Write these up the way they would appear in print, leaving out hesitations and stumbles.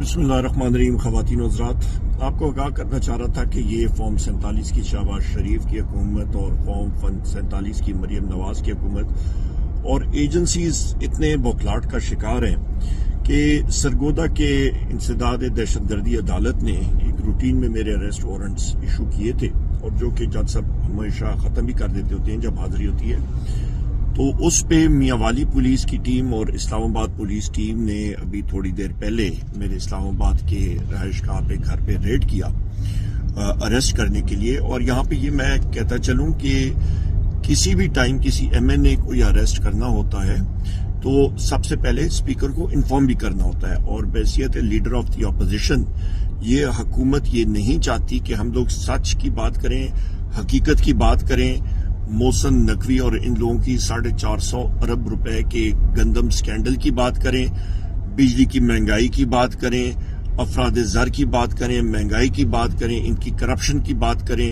बिस्मिल्लाहिर्रहमानिर्रहीम। ख़वातीन और हज़रात, आपको आगाह करना चाह रहा था कि ये फॉर्म 47 की शहबाज शरीफ की हुकूमत और फॉर्म 47 की मरीम नवाज की हुकूमत और एजेंसीज इतने बौखलाहट का शिकार हैं कि सरगोदा के इंसदाद दहशतगर्दी अदालत ने एक रूटीन में मेरे अरेस्ट वारंट्स इशू किए थे, और जो कि जज साहब हमेशा ख़त्म भी कर देते होते हैं जब हाजिरी होती है। तो उस पे मियांवाली पुलिस की टीम और इस्लामाबाद पुलिस टीम ने अभी थोड़ी देर पहले मेरे इस्लामाबाद के रहायशगाह पे घर पे रेड किया अरेस्ट करने के लिए। और यहाँ पे ये मैं कहता चलूं कि किसी भी टाइम किसी एमएनए को या अरेस्ट करना होता है तो सबसे पहले स्पीकर को इन्फॉर्म भी करना होता है, और बैसियत लीडर ऑफ द अपोजिशन ये हुकूमत ये नहीं चाहती कि हम लोग सच की बात करें, हकीकत की बात करें। मोहसिन नकवी और इन लोगों की 450 अरब रुपए के गंदम स्कैंडल की बात करें, बिजली की महंगाई की बात करें, अफराद ज़र की बात करें, महंगाई की बात करें, इनकी करप्शन की बात करें,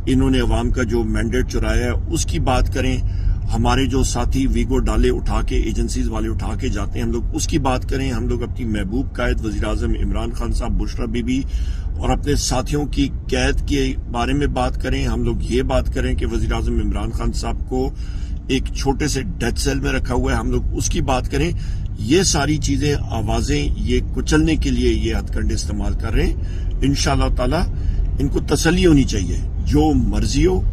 इन्होंने अवाम का जो मैंडेट चुराया है उसकी बात करें, हमारे जो साथी वीगो डाले उठा के एजेंसीज वाले उठा के जाते हैं हम लोग उसकी बात करें, हम लोग अपनी महबूब कायद वज़ीर-ए-आज़म इमरान खान साहब, बुशरा बीबी और अपने साथियों की कैद के बारे में बात करें, हम लोग ये बात करें कि वज़ीर-ए-आज़म इमरान खान साहब को एक छोटे से डेथ सेल में रखा हुआ है, हम लोग उसकी बात करें। ये सारी चीजें, आवाजें ये कुचलने के लिए ये हथकंडे इस्तेमाल कर रहे हैं। इंशाअल्लाह ताला इनको तसल्ली होनी चाहिए, जो मर्जी हो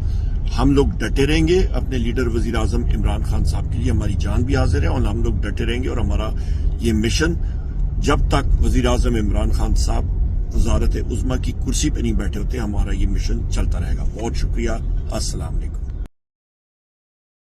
हम लोग डटे रहेंगे अपने लीडर वजीर आजम इमरान खान साहब के लिए। हमारी जान भी हाजिर है और हम लोग डटे रहेंगे, और हमारा ये मिशन जब तक वजीर आजम इमरान खान साहब वजारत उज़्मा की कुर्सी पे नहीं बैठे होते, हमारा ये मिशन चलता रहेगा। बहुत शुक्रिया। अस्सलाम वालेकुम।